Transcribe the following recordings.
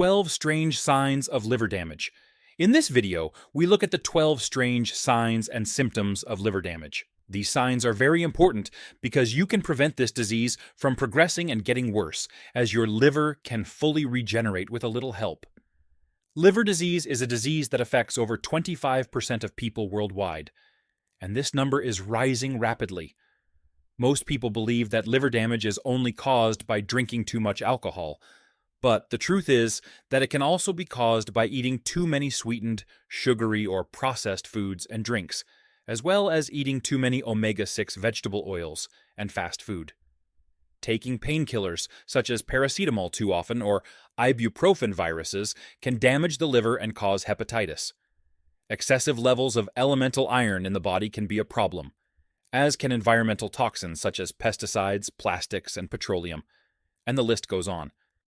12 strange signs of liver damage. In this video, we look at the 12 strange signs and symptoms of liver damage. These signs are very important because you can prevent this disease from progressing and getting worse, as your liver can fully regenerate with a little help. Liver disease is a disease that affects over 25% of people worldwide, and this number is rising rapidly. Most people believe that liver damage is only caused by drinking too much alcohol, but the truth is that it can also be caused by eating too many sweetened, sugary, or processed foods and drinks, as well as eating too many omega-6 vegetable oils and fast food. Taking painkillers such as paracetamol too often or ibuprofen viruses can damage the liver and cause hepatitis. Excessive levels of elemental iron in the body can be a problem, as can environmental toxins such as pesticides, plastics, and petroleum, and the list goes on.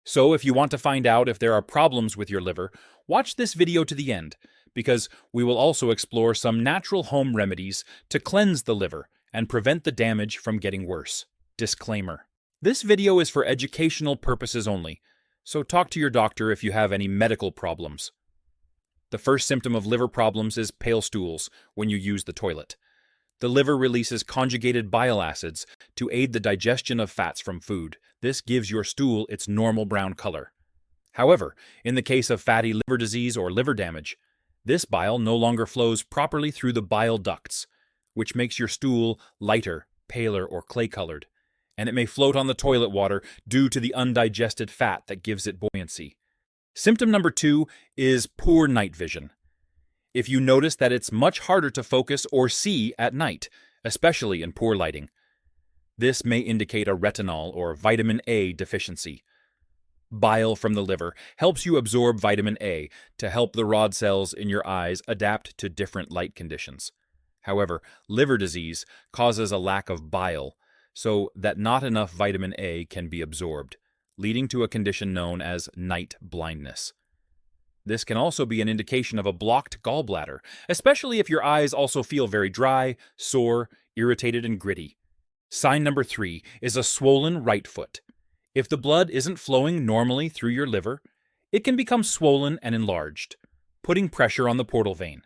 So if you want to find out if there are problems with your liver, watch this video to the end, because we will also explore some natural home remedies to cleanse the liver and prevent the damage from getting worse. Disclaimer: this video is for educational purposes only, so talk to your doctor if you have any medical problems. The first symptom of liver problems is pale stools when you use the toilet. The liver releases conjugated bile acids to aid the digestion of fats from food. This gives your stool its normal brown color. However, in the case of fatty liver disease or liver damage, this bile no longer flows properly through the bile ducts, which makes your stool lighter, paler, or clay-colored, and it may float on the toilet water due to the undigested fat that gives it buoyancy. Symptom number 2 is poor night vision. If you notice that it's much harder to focus or see at night, especially in poor lighting, this may indicate a retinol or vitamin A deficiency. Bile from the liver helps you absorb vitamin A to help the rod cells in your eyes adapt to different light conditions. However, liver disease causes a lack of bile, so that not enough vitamin A can be absorbed, leading to a condition known as night blindness. This can also be an indication of a blocked gallbladder, especially if your eyes also feel very dry, sore, irritated, and gritty. Sign number 3 is a swollen right foot. If the blood isn't flowing normally through your liver, it can become swollen and enlarged, putting pressure on the portal vein.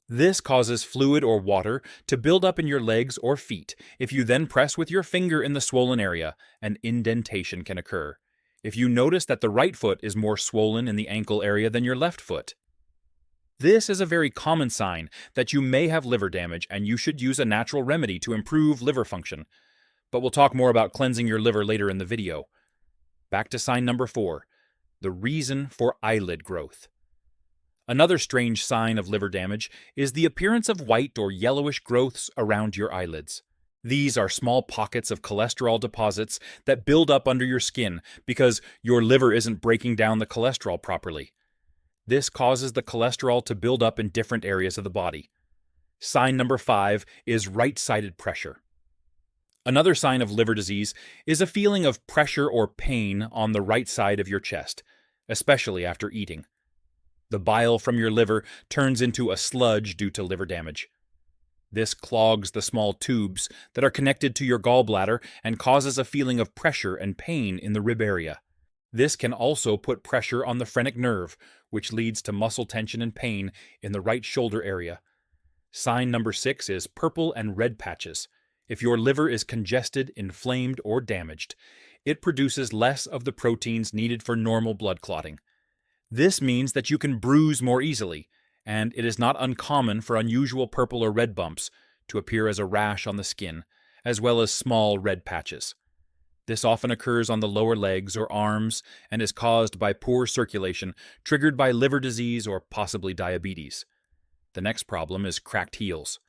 This causes fluid or water to build up in your legs or feet. If you then press with your finger in the swollen area, an indentation can occur. If you notice that the right foot is more swollen in the ankle area than your left foot, this is a very common sign that you may have liver damage and you should use a natural remedy to improve liver function. But we'll talk more about cleansing your liver later in the video. Back to sign number 4, the reason for eyelid growth. Another strange sign of liver damage is the appearance of white or yellowish growths around your eyelids. These are small pockets of cholesterol deposits that build up under your skin because your liver isn't breaking down the cholesterol properly. This causes the cholesterol to build up in different areas of the body. Sign number 5 is right-sided pressure. Another sign of liver disease is a feeling of pressure or pain on the right side of your chest, especially after eating. The bile from your liver turns into a sludge due to liver damage. This clogs the small tubes that are connected to your gallbladder and causes a feeling of pressure and pain in the rib area. This can also put pressure on the phrenic nerve, which leads to muscle tension and pain in the right shoulder area. Sign number 6 is purple and red patches. If your liver is congested, inflamed, or damaged, it produces less of the proteins needed for normal blood clotting. This means that you can bruise more easily, and it is not uncommon for unusual purple or red bumps to appear as a rash on the skin, as well as small red patches. This often occurs on the lower legs or arms and is caused by poor circulation triggered by liver disease or possibly diabetes. The next problem is cracked heels.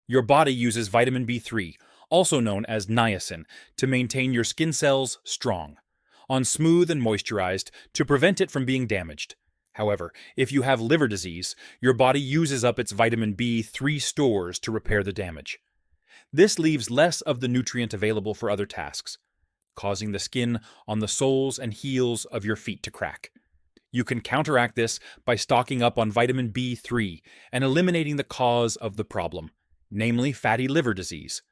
Your body uses vitamin B3, also known as niacin, to maintain your skin cells strong, on smooth and moisturized to prevent it from being damaged. However, if you have liver disease, your body uses up its vitamin B3 stores to repair the damage. This leaves less of the nutrient available for other tasks, causing the skin on the soles and heels of your feet to crack. You can counteract this by stocking up on vitamin B3 and eliminating the cause of the problem, namely fatty liver disease.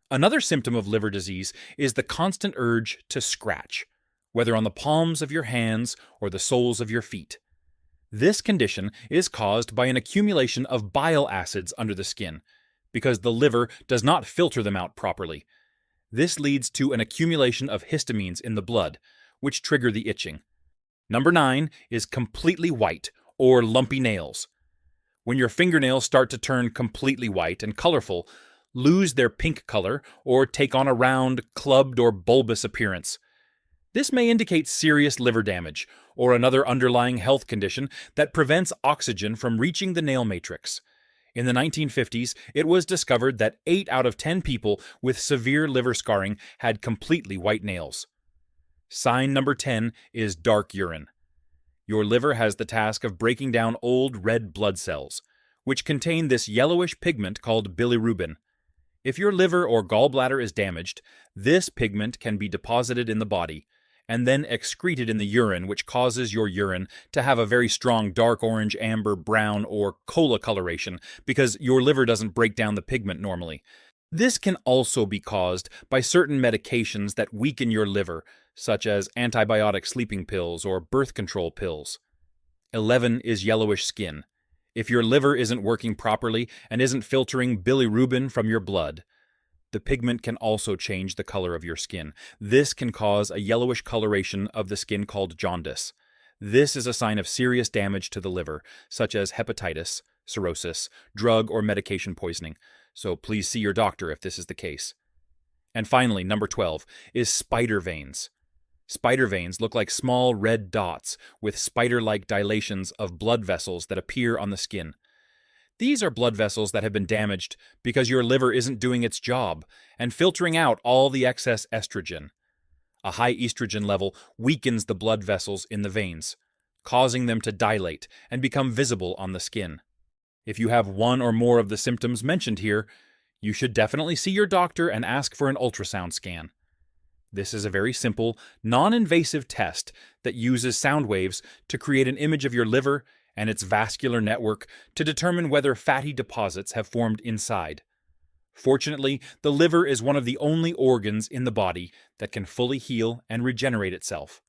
Another symptom of liver disease is the constant urge to scratch, whether on the palms of your hands or the soles of your feet. This condition is caused by an accumulation of bile acids under the skin, because the liver does not filter them out properly. This leads to an accumulation of histamines in the blood, which trigger the itching. Number 9 is completely white or lumpy nails. When your fingernails start to turn completely white and colorful, lose their pink color, or take on a round, clubbed, or bulbous appearance. This may indicate serious liver damage or another underlying health condition that prevents oxygen from reaching the nail matrix. In the 1950s, it was discovered that 8 out of 10 people with severe liver scarring had completely white nails. Sign number 10 is dark urine. Your liver has the task of breaking down old red blood cells, which contain this yellowish pigment called bilirubin. If your liver or gallbladder is damaged, this pigment can be deposited in the body and then excreted in the urine, which causes your urine to have a very strong dark orange, amber, brown, or cola coloration because your liver doesn't break down the pigment normally. This can also be caused by certain medications that weaken your liver, such as antibiotic sleeping pills or birth control pills. 11 is yellowish skin. If your liver isn't working properly and isn't filtering bilirubin from your blood, the pigment can also change the color of your skin. This can cause a yellowish coloration of the skin called jaundice. This is a sign of serious damage to the liver, such as hepatitis, cirrhosis, drug or medication poisoning. So please see your doctor if this is the case. And finally, number 12 is spider veins. Spider veins look like small red dots with spider-like dilations of blood vessels that appear on the skin. These are blood vessels that have been damaged because your liver isn't doing its job and filtering out all the excess estrogen. A high estrogen level weakens the blood vessels in the veins, causing them to dilate and become visible on the skin. If you have one or more of the symptoms mentioned here, you should definitely see your doctor and ask for an ultrasound scan. This is a very simple, non-invasive test that uses sound waves to create an image of your liver and its vascular network to determine whether fatty deposits have formed inside. Fortunately, the liver is one of the only organs in the body that can fully heal and regenerate itself.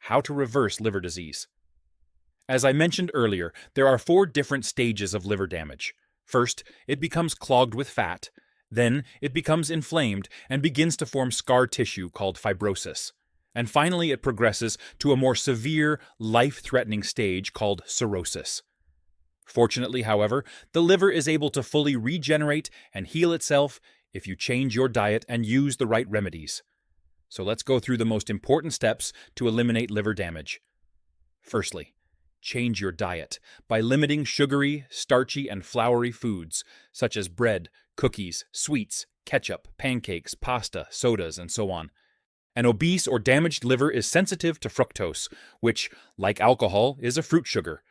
How to reverse liver disease? As I mentioned earlier, there are 4 different stages of liver damage. First, it becomes clogged with fat. Then, it becomes inflamed and begins to form scar tissue called fibrosis. And finally, it progresses to a more severe, life-threatening stage called cirrhosis. Fortunately, however, the liver is able to fully regenerate and heal itself if you change your diet and use the right remedies. So let's go through the most important steps to eliminate liver damage. Firstly, change your diet by limiting sugary, starchy, and floury foods, such as bread, cookies, sweets, ketchup, pancakes, pasta, sodas, and so on. An obese or damaged liver is sensitive to fructose, which, like alcohol, is a fruit sugar.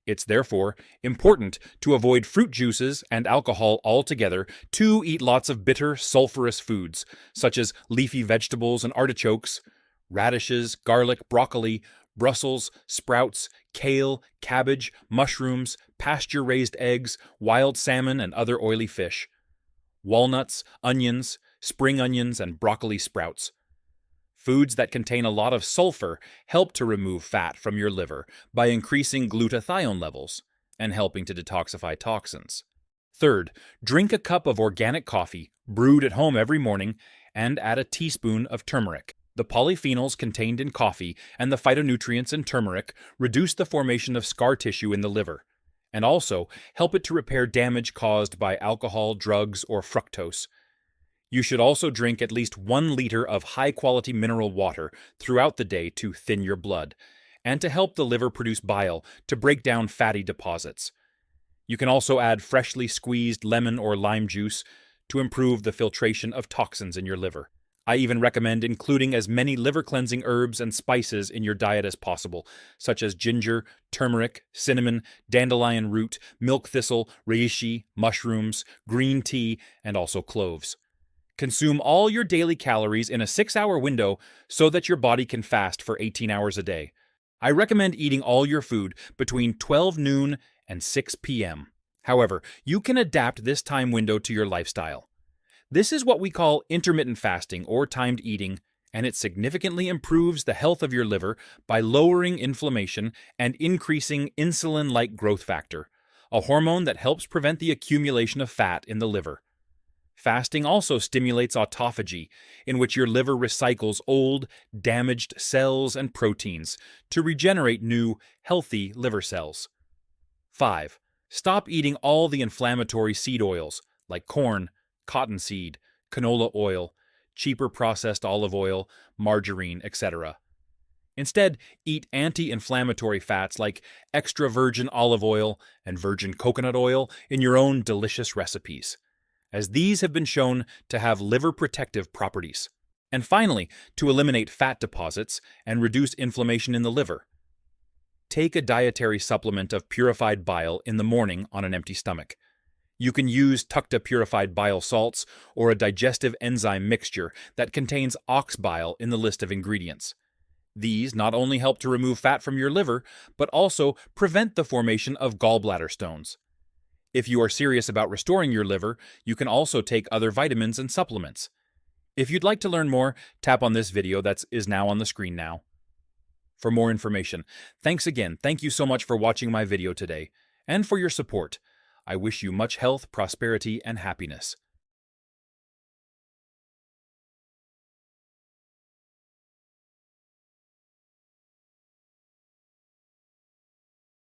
It's therefore important to avoid fruit juices and alcohol altogether, to eat lots of bitter, sulfurous foods, such as leafy vegetables and artichokes, radishes, garlic, broccoli, Brussels, sprouts, kale, cabbage, mushrooms, pasture-raised eggs, wild salmon, and other oily fish, walnuts, onions, spring onions, and broccoli sprouts. Foods that contain a lot of sulfur help to remove fat from your liver by increasing glutathione levels and helping to detoxify toxins. Third, drink a cup of organic coffee brewed at home every morning and add a teaspoon of turmeric. The polyphenols contained in coffee and the phytonutrients in turmeric reduce the formation of scar tissue in the liver, and also help it to repair damage caused by alcohol, drugs, or fructose. You should also drink at least 1 liter of high-quality mineral water throughout the day to thin your blood, and to help the liver produce bile to break down fatty deposits. You can also add freshly squeezed lemon or lime juice to improve the filtration of toxins in your liver. I even recommend including as many liver-cleansing herbs and spices in your diet as possible, such as ginger, turmeric, cinnamon, dandelion root, milk thistle, reishi, mushrooms, green tea, and also cloves. Consume all your daily calories in a 6-hour window so that your body can fast for 18 hours a day. I recommend eating all your food between 12 noon and 6 p.m. However, you can adapt this time window to your lifestyle. This is what we call intermittent fasting or timed eating, and it significantly improves the health of your liver by lowering inflammation and increasing insulin-like growth factor, a hormone that helps prevent the accumulation of fat in the liver. Fasting also stimulates autophagy, in which your liver recycles old, damaged cells and proteins to regenerate new, healthy liver cells. 5. Stop eating all the inflammatory seed oils, like corn, cottonseed, canola oil, cheaper processed olive oil, margarine, etc. Instead, eat anti-inflammatory fats like extra virgin olive oil and virgin coconut oil in your own delicious recipes, as these have been shown to have liver protective properties. And finally, to eliminate fat deposits and reduce inflammation in the liver, take a dietary supplement of purified bile in the morning on an empty stomach. You can use Tucta purified bile salts or a digestive enzyme mixture that contains ox bile in the list of ingredients. These not only help to remove fat from your liver, but also prevent the formation of gallbladder stones. If you are serious about restoring your liver, you can also take other vitamins and supplements. If you'd like to learn more, tap on this video that is now on the screen now for more information. Thanks again. Thank you so much for watching my video today and for your support. I wish you much health, prosperity, and happiness.